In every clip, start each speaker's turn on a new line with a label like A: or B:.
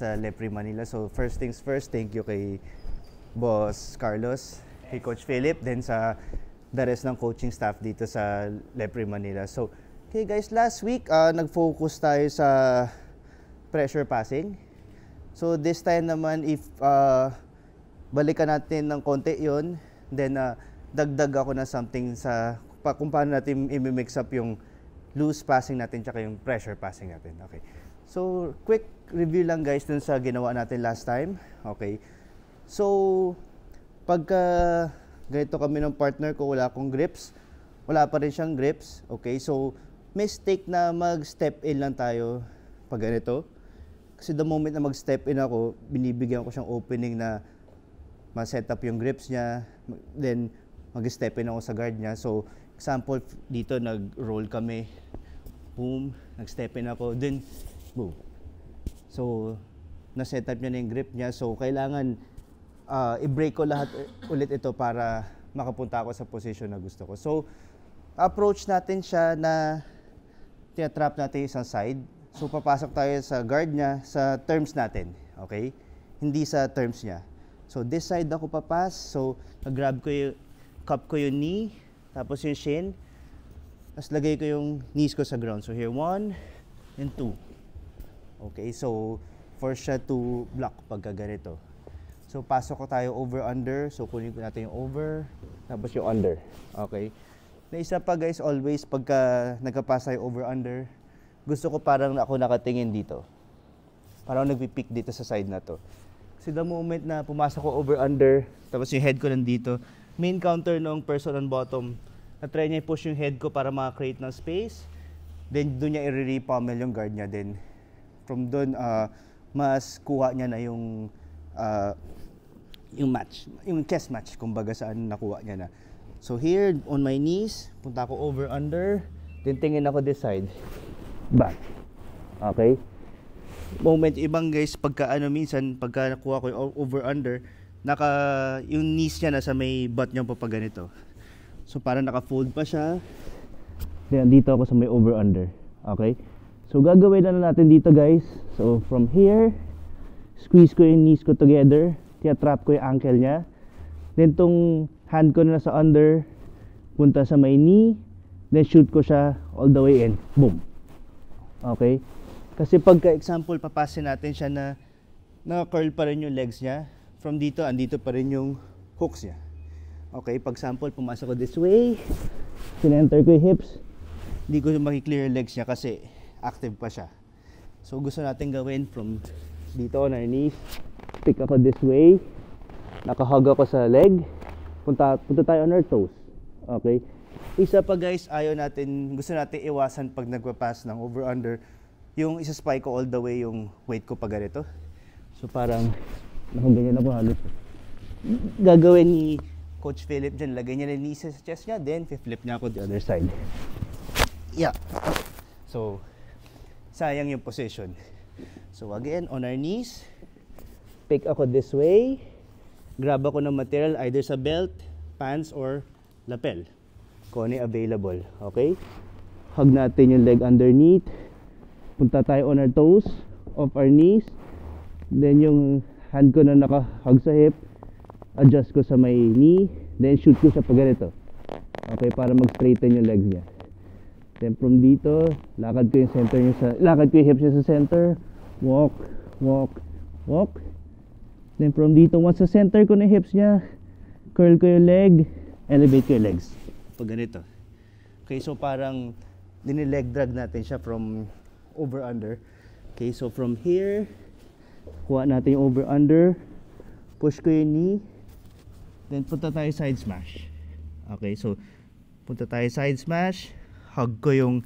A: sa Lepre Manila. So first things first, thank you kay Boss Carlos, kay Coach Philip, then sa the rest ng coaching staff dito sa Lepre Manila. So, okay guys, last week nag-focus tayo sa pressure passing. So this time naman, if balikan natin ng konti yon, then dagdag ako na something sa kung paano natin i-mix up yung loose passing natin tsaka yung pressure passing natin. Okay. So, quick review lang guys dun sa ginawa natin last time. Okay. So, pagka ganito kami ng partner ko, wala akong grips. Wala pa rin siyang grips. Okay. So, mistake na mag-step in lang tayo pag ganito. Kasi the moment na mag-step in ako, binibigyan ko siyang opening na ma-set up yung grips niya. Then, mag-step in ako sa guard niya. So, example, dito nag-roll kami. Boom. Nag-step in ako. Then, boom. So, na-set up niya na yung grip niya. So, kailangan i-break ko lahat ulit ito para makapunta ako sa position na gusto ko. So, approach natin siya na tina-trap natin isang side. So, papasok tayo sa guard niya sa terms natin. Okay? Hindi sa terms niya. So, this side ako papas. So, nag-grab ko yung cup ko yung knee. Tapos yung shin, tapos lagay ko yung knees ko sa ground. So here, 1 and 2. Okay, so force siya to block pagka ganito. So pasok ko tayo over-under. So kunin ko natin yung over, tapos yung under. Okay. Na isa pa guys, always pagka nagkapasa yung over-under, gusto ko parang ako nakatingin dito. Parang nagpipick dito sa side na to. Kasi the moment na pumasok ko over-under, tapos yung head ko nandito, main counter ng person on bottom, na-try niya i-push yung head ko para maka-create ng space. Then, doon niya i-repommel yung guard niya. Then, from doon, mas kuha niya na yung match, yung chest match, kumbaga saan nakuha niya na. So, here, on my knees, punta ako over-under, then tingin ako this side, back. Okay? Moment, ibang guys, minsan, pagka nakuha ko yung over-under, yung knees niya nasa may butt niya pa ganito. So parang naka-fold pa siya. Then dito ako sa may over-under. Okay? So gagawin na natin dito guys. So from here, squeeze ko yung knees ko together. Tia-trap ko yung ankle niya. Then tong hand ko na sa under, punta sa may knee. Then shoot ko siya all the way in. Boom. Okay? Kasi pagka example, papasin natin siya na naka-curl pa rin yung legs niya. From dito, andito pa rin yung hooks niya. Okay, pag sample, pumasok ko this way. Sinenter ko yung hips. Hindi ko makiklear yung legs niya kasi active pa siya. So, gusto natin gawin from dito on our knees. Pick ako this way. Nakahug ako sa leg. Punta tayo on our toes. Okay. Isa pa guys, gusto natin iwasan pag nagpapass ng over-under. Yung isa-spike ko all the way yung weight ko pag ganito. So, parang nakaganyan ako halos. Gagawin ni Coach Philip dyan, lagay niya na knees sa chest niya, then flip niya ako the other side. Yeah. So, sayang yung position. So again, on our knees, pick ako this way, grab ako ng material either sa belt, pants, or lapel. Kung ano available. Okay? Hug natin yung leg underneath. Punta tayo on our toes, off our knees. Then yung hand ko na naka-hug sa hip, adjust ko sa may knee, then shoot ko siya pag ganito. Okay, para mag-straighten yung legs niya. Then from dito, lakad ko yung hips niya sa center, walk, walk, walk. Then from dito, once sa center ko na yung hips niya, curl ko yung leg, elevate ko yung legs. Pag ganito. Okay, so parang dinileg drag natin siya from over-under. Okay, so from here, kuha natin yung over-under, push ko yung knee, then punta tayo side smash. Okay, so punta tayo side smash, hug ko yung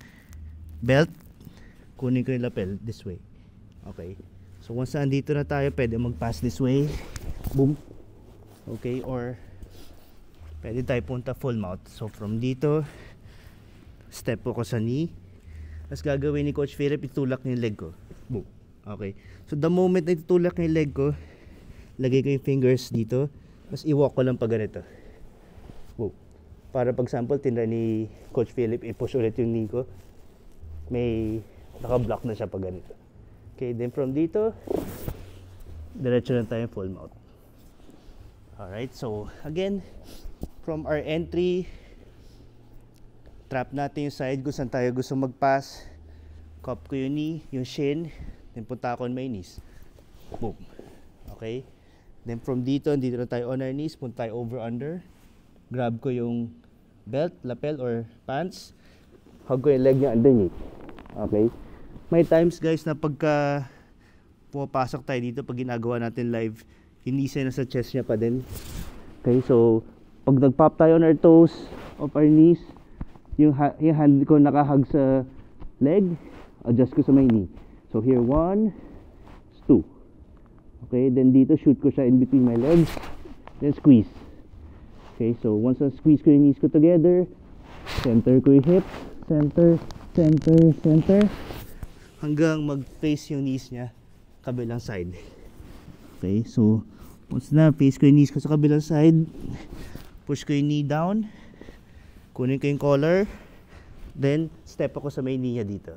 A: belt, kunin ko yung lapel this way. Okay, so once andito na tayo, pwede mag-pass this way, boom. Okay, or pwede tayo punta full mount. So from dito, step ko sa knee, tapos gagawin ni Coach Philip, itulak niya yung leg ko, boom. Okay, so the moment na itutulak yung leg ko, lagay ko yung fingers dito, tapos i-walk ko lang pag ganito. Whoa. Para pag sample, tinry ni Coach Philip, i-push ulit yung knee ko, may naka-block na siya pag ganito. Okay, then from dito, diretso lang tayo full mount. Alright, so again, from our entry, trap natin yung side kung saan tayo gusto mag-pass. Cup ko yung knee, yung shin, then punta ako on my knees. Boom. Okay? Then from dito na tayo on our knees, punta tayo over under. Grab ko yung belt, lapel, or pants. Hug ko yung leg niya underneath. Okay? May times guys na pagka pumapasok tayo dito, pag ginagawa natin live, yung knees niya nasa chest niya pa din. Okay? So, pag nag-pop tayo on our toes of our knees, yung hand ko nakahug sa leg, adjust ko sa my knee. So here, 1, 2. Okay, then dito shoot ko siya in between my legs, then squeeze. Okay, so once I squeeze ko yung knees ko together, center ko yung hips, center, center, center, hanggang mag-face yung knees niya kabilang side. Okay, so once na face ko yung knees ko sa kabilang side, push ko yung knee down, kunin ko yung collar, then step ako sa may knee niya dito.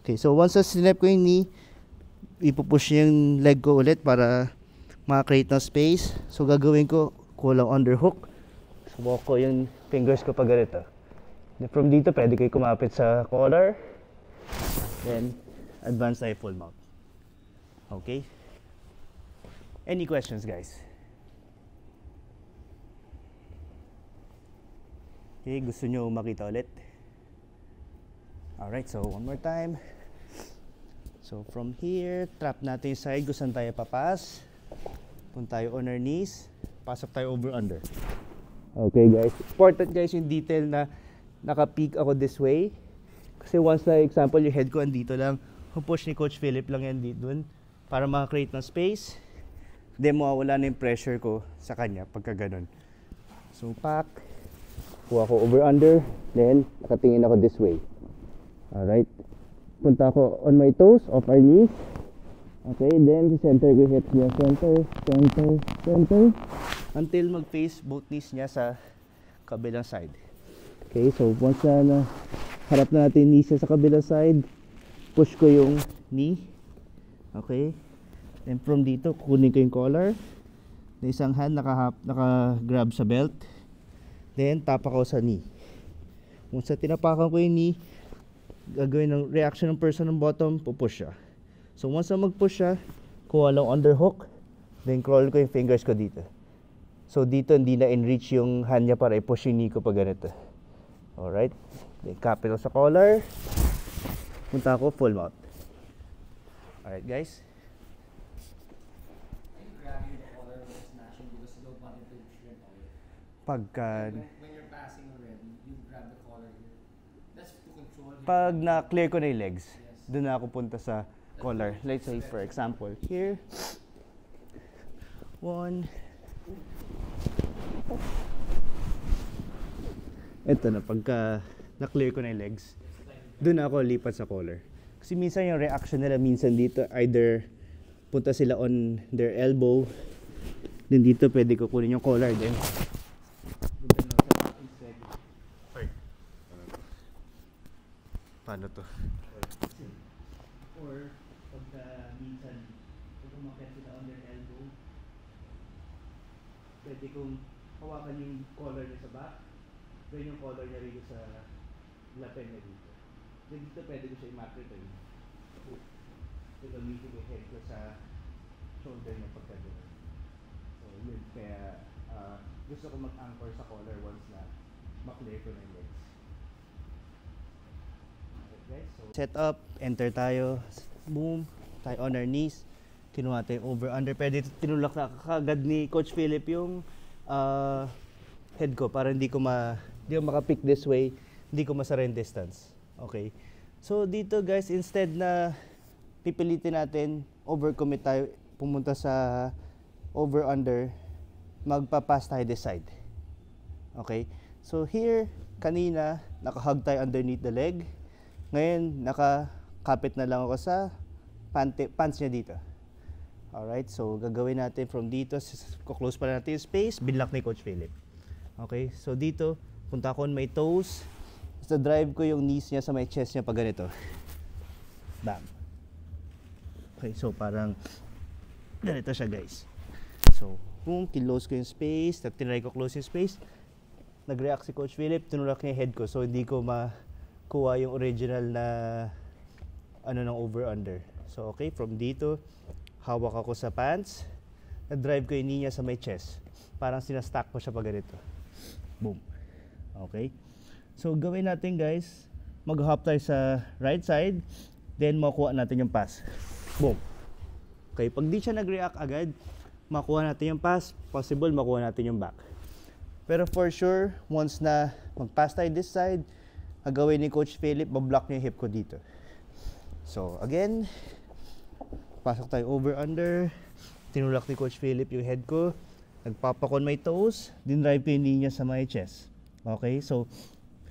A: Okay, so once na snap ko yung knee, ipupush yung leg ko ulit para makakreate ng space. So gagawin ko, kulang underhook. So walk ko yung fingers ko pag ganito. Then from dito, pwede kayo kumapit sa collar. Then advance tayo full mount. Okay? Any questions, guys? Okay, gusto nyo makita ulit? Alright, so one more time. So from here, trap natin yung side kung saan tayo papas. Punta tayo on our knees. Pasok tayo over under. Okay guys. Important guys yung detail na naka-peek ako this way. Kasi once na example yung head ko andito lang, push ni Coach Philip lang yan dito para maka-create ng space. Then mawawala na yung pressure ko sa kanya pagka ganun. So pack. Kuha ko over under. Then nakatingin ako this way. Alright. Punta ako on my toes, off our knees. Okay, then center ko hips niya. Center, center, center. Until mag-face both knees niya sa kabilang side. Okay, so once na harap na natin knees niya sa kabilang side, push ko yung knee. Okay. Then from dito, kukunin ko yung collar. Na isang hand naka-grab sa belt. Then tap ako sa knee. Once na tinapakan ko yung knee, gagawin ng reaction ng person ng bottom, pupush siya. So once na mag-push siya, kuha lang underhook, then crawl ko yung fingers ko dito. So dito hindi na in-reach yung hand niya para i-push yung knee ko pag ganito. Alright, then capital sa collar, punta ako full mount. Alright guys. Pagka
B: when you're passing already, you grab the collar here. That's to control.
A: Pag na-clear ko na yung legs, doon na ako punta sa collar. Let's say for example, here. 1. Ito na, pagka na-clear ko na yung legs, doon na ako lipat sa collar. Kasi minsan yung reaction nila, minsan dito, either punta sila on their elbow, then dito pwede ko kunin yung collar din. Paano to? Or pagka minsan kung umakyat sila on their elbow, pwede kong hawakan yung collar niya sa back, then yung collar niya rito sa lapel niya dito. Then dito pwede ko siya i-mark ito yun. So gamitin yung head ko sa shoulder niya pagka doon. So yun, kaya gusto ko mag-anchor sa collar once na ma-clear ko na yung legs. Okay, so set up, enter tayo, boom, tayo on our knees, kinuha tayo over under. Pwede tinulak na kagad ni Coach Philip yung head ko para hindi ko makapick this way, hindi ko masara yung distance. Okay, so dito guys, instead na pipilitin natin, overcommit tayo, pumunta sa over under, magpa-pass tayo this side. Okay, so here, kanina, nakahug tayo underneath the leg. Ngayon, nakakapit na lang ako sa pants niya dito. Alright, so gagawin natin from dito, close pa natin yung space, binlock ni Coach Philip. Okay, so dito, punta ko on my toes, so drive ko yung knees niya sa my chest niya pag ganito. Bam. Okay, so parang ganito siya guys. So, kung kinlose ko yung space, tinry ko close yung space, nag-react si Coach Philip, tinulak niya yung head ko. So, hindi ko makuha yung original na ano ng over-under. So, okay, from dito, hawak ako sa pants, na-drive ko yung knee niya sa may chest. Parang sinastack ko siya pa ganito. Boom. Okay. So, gawin natin guys, mag-hop tayo sa right side, then makuha natin yung pass. Boom. Okay, pag di siya nag-react agad, makuha natin yung pass, possible makuha natin yung back. Pero for sure, once na mag-pass tayo this side, gagawin ni Coach Philip, bablock niya yung hip ko dito. So again, pasok tayo over-under, tinulak ni Coach Philip yung head ko, nagpapakon my toes, dinrive ko yung knee niya sa my chest. Okay, so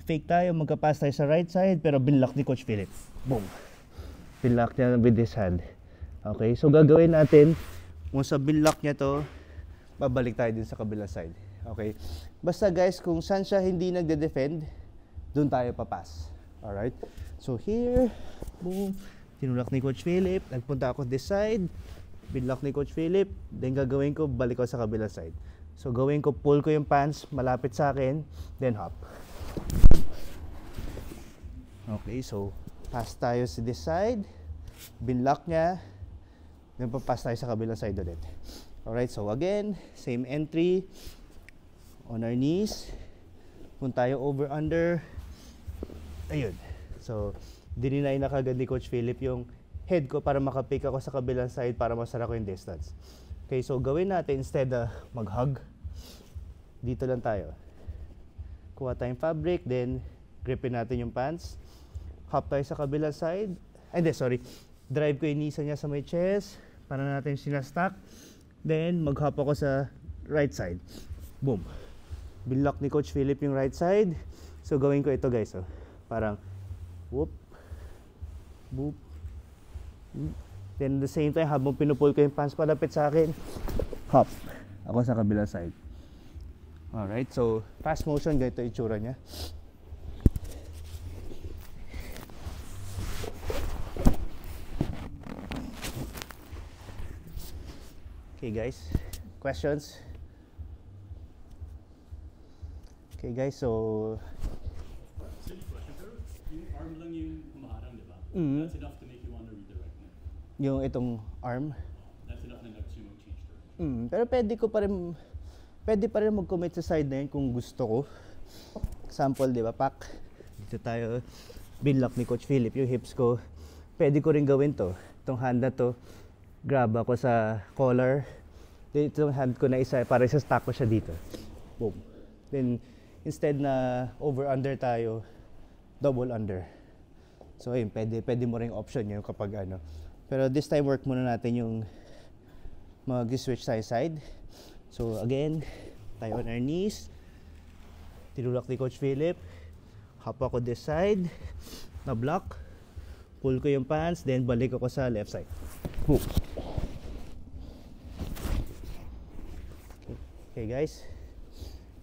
A: fake tayo, magka-pass tayo sa right side, pero binlock ni Coach Philip. Boom. Binlock niya with his hand. Okay, so gagawin natin, kung sa binlock niya to, babalik tayo din sa kabilang side. Okay, basta guys, kung saan siya hindi nagde-defend, doon tayo papas. Alright, so here, boom, tinulak ni Coach Philip, nagpunta ako this side, binlock ni Coach Philip, then gagawin ko, balik ko sa kabilang side. So gawin ko, pull ko yung pants, malapit sa akin, then hop. Okay, so pass tayo sa this side, binlock niya, then papas tayo sa kabilang side ulit. Alright, so again, same entry, on our knees, punta tayo over under, ayun. So, dininay na kagad ni Coach Philip yung head ko para makapick ako sa kabilang side para masara ko yung distance. Okay, so gawin natin, instead mag-hug, dito lang tayo. Kuha tayong fabric, then gripin natin yung pants, hop tayo sa kabilang side, hindi, sorry, drive ko yung knee niya sa may chest, para natin sinastack. Then, mag-hop ako sa right side. Boom. Binlock ni Coach Philip yung right side. So, gawin ko ito guys. Oh. Parang, whoop, boop. Then, at the same time, habang pinupull ko yung pants palapit sa akin, hop. Ako sa kabilang side. Alright, so, fast motion, ganito yung itsura niya. Okay guys, questions? Okay guys, so...
C: Silly question, pero yung arm lang yung humaharang, di ba? That's enough to make you want to redirect na.
A: Yung itong arm?
C: That's enough na nag-change direction.
A: Pero pwede pa rin mag-commit sa side na yun kung gusto ko. Example, di ba, pak? Dito tayo, binlock ni Coach Philip yung hips ko. Pwede ko rin gawin to. Itong hand na to, grab ako sa collar. Then itong hand ko na isa, para isa-stack ko siya dito. Boom. Then, instead na over-under tayo, double under. So, ayun, pwede mo rin option yun kapag ano. Pero this time, work muna natin yung mag-switch tayo side. So, again, tayo on our knees. Tinulak ni Coach Philip. Hop ako this side. Na-block. Pull ko yung pants, then balik ako sa left side. Boom. Okay guys,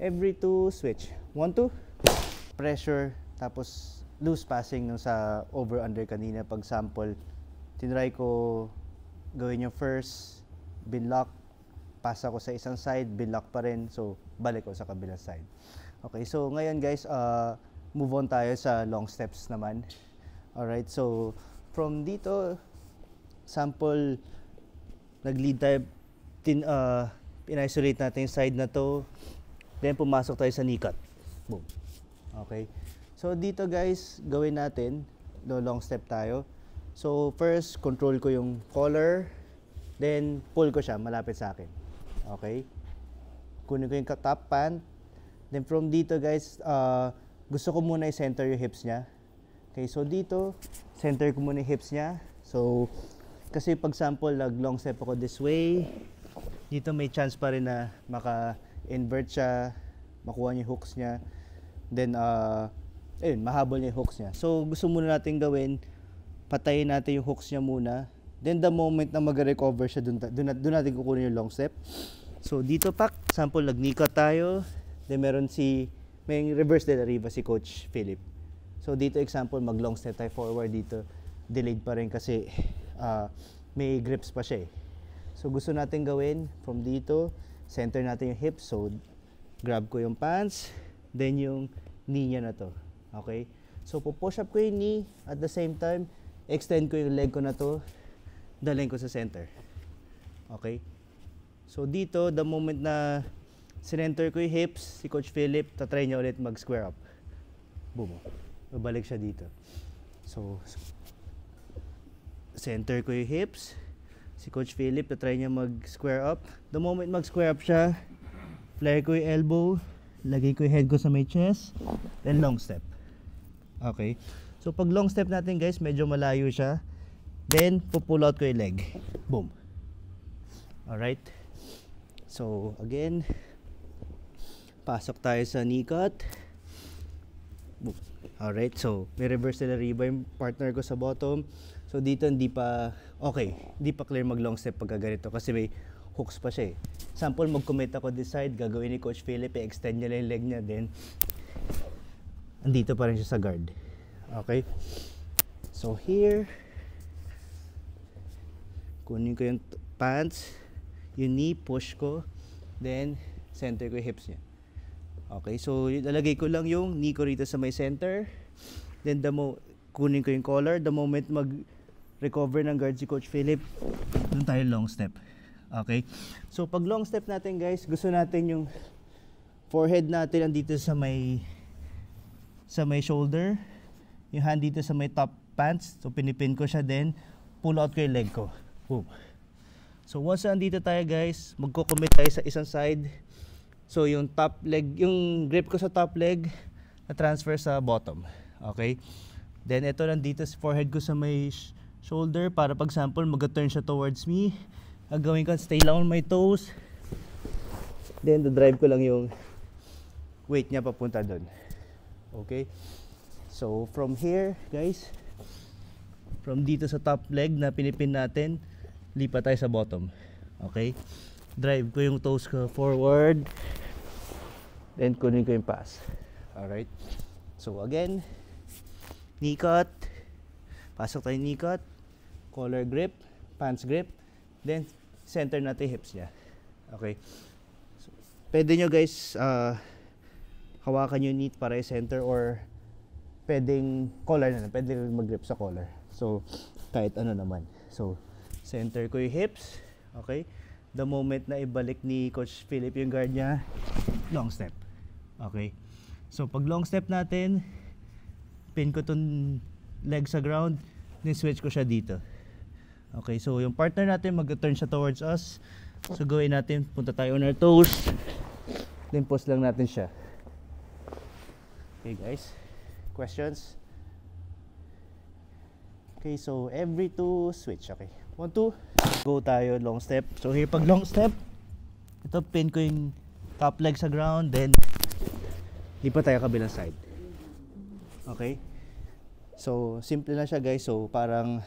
A: every 2 switch, 1, 2, pressure, tapos loose passing nung sa over-under kanina. Pag sample, tinry ko gawin yung first, binlock, pass ako sa isang side, binlock pa rin, so balik ko sa kabilang side. Okay, so ngayon guys, move on tayo sa long steps naman. Alright, so from dito, sample, nag-lead tayo, in-isolate natin yung side na to, then pumasok tayo sa knee cut. Boom. Okay. So dito guys, gawin natin, long step tayo. So first, control ko yung collar, then pull ko siya, malapit sa akin. Okay. Kunin ko yung top pant, then from dito guys, gusto ko muna i-center yung hips niya. Okay, so dito, center ko muna yung hips niya. So, kasi pag sample, long step ako this way, dito may chance pa rin na maka-invert siya, makuha niya yung hooks niya. Then, ayun, mahabol niya yung hooks niya. So, gusto muna natin gawin, patayin natin yung hooks niya muna. Then, the moment na mag-recover siya, dun natin kukunin yung long step. So, dito pak, sample, nag-knee cut tayo. Then, may reverse de la riva si Coach Philip. So dito example, mag long step tayo forward dito. Delayed pa rin kasi may grips pa siya eh. So gusto natin gawin from dito, center natin yung hips. So grab ko yung pants, then yung knee niya na to. Okay? So push up ko yung knee, at the same time, extend ko yung leg ko na to, dalhin ko sa center. Okay? So dito, the moment na sinenter ko yung hips, si Coach Philip, tatry niya ulit mag-square up. Boom. Babalik siya dito. So, center ko yung hips. Si Coach Philip, tatry niya mag-square up. The moment mag-square up siya, flare ko yung elbow, lagay ko yung head ko sa may chest, then long step. Okay? So, pag long step natin guys, medyo malayo siya. Then, pull out ko yung leg. Boom. Alright? So, again, pasok tayo sa knee cut. Boom. Alright, so may reverse delivery yung partner ko sa bottom. So dito hindi pa clear mag long step pagka ganito kasi may hooks pa siya eh. Sample, mag-commit ako this side, gagawin ni Coach Philip, extend niya lang yung leg niya, then andito pa rin siya sa guard. Okay? So here, kunin ko yung pants, yung knee, push ko, then center ko yung hips niya. Okay, so ilalagay ko lang yung knee ko rito sa may center. Then kunin ko yung collar. The moment mag-recover ng guard si Coach Philip, doon tayo long step. Okay, so pag long step natin guys, gusto natin yung forehead natin andito sa may shoulder. Yung hand dito sa may top pants. So pinipin ko siya, then pull out ko yung leg ko. Boom. So once andito tayo guys, magko-commit tayo sa isang side. So yung top leg, yung grip ko sa top leg na transfer sa bottom. Okay? Then ito nandito sa forehead ko sa may shoulder para pag sample mag-turn siya towards me. Gagawin ko, stay lang on my toes. Then drive ko lang yung weight niya papunta doon. Okay? So from here, guys, from dito sa top leg na pinipin natin, lipat tayo sa bottom. Okay? Drive ko yung toes ko forward, then kunin ko yung pass. Alright? So again, knee cut, pasok tayo knee cut, collar grip, pants grip, then center natin hips niya. Okay? So, pwede nyo guys hawakan yung knee para i-center, or pwedeng collar na, pwede mag-grip sa collar. So kahit ano naman. So center ko yung hips. Okay? The moment na ibalik ni Coach Philip yung guard niya, long step. Okay? So pag long step natin, pin ko tong leg sa ground, then switch ko siya dito. Okay, so yung partner natin mag-turn siya towards us. So gawin natin, punta tayo on our toes, then pause lang natin siya. Okay guys, questions? Okay, so every 2 switch. Okay, 1, 2, go tayo long step. So here pag long step, ito pin ko yung top leg sa ground, then lipat tayo kabilang side. Okay? So simple na siya guys. So parang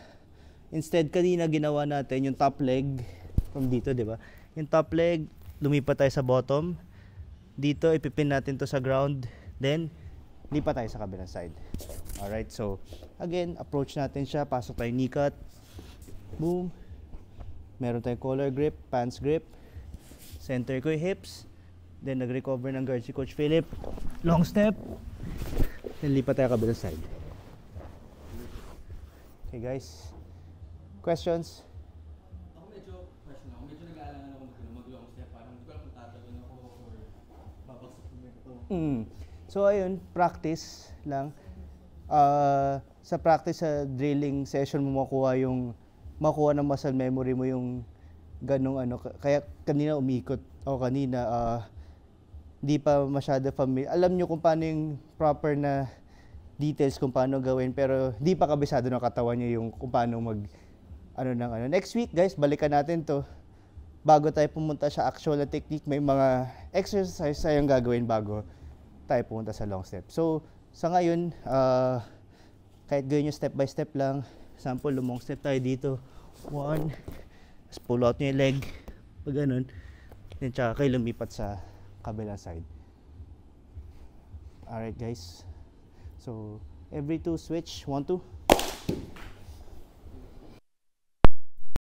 A: instead kanina ginawa natin yung top leg from dito, di ba? Yung top leg, lumipat tayo sa bottom. Dito ipipin natin to sa ground, then lipat tayo sa kabilang side. Alright, so again, approach natin siya. Pasok tayo knee cut. Boom. Meron tayong collar grip, pants grip. Center ko yung hips. Then nag-recover ng guard si Coach Philip. Long step. Then lipat tayo kabilang side. Okay guys. Questions?
B: Ako medyo nag-aalangan ako mag-long step. Parang hindi ko alam kung tatagin ako or babagsak ko ito.
A: So ayun, practice lang. Sa practice sa drilling session mo makuha ng muscle memory mo yung ganong ano. Kaya kanina umikot o kanina di pa masyado familiar. Alam nyo kung paano yung proper na details kung paano gawin, pero di pa kabisado ng katawan nyo yung kung paano Next week guys, balikan natin to. Bago tayo pumunta sa actual na technique, may mga exercise tayong gagawin bago tayo pumunta sa long step. So sa ngayon, kahit gawin nyo step by step lang. Sample, lumong step tayo dito. 1, pull out nyo yung leg. Pag ganun. Then tsaka kayo lumipat sa kabilang side. Alright guys. So every 2 switch, 1, 2.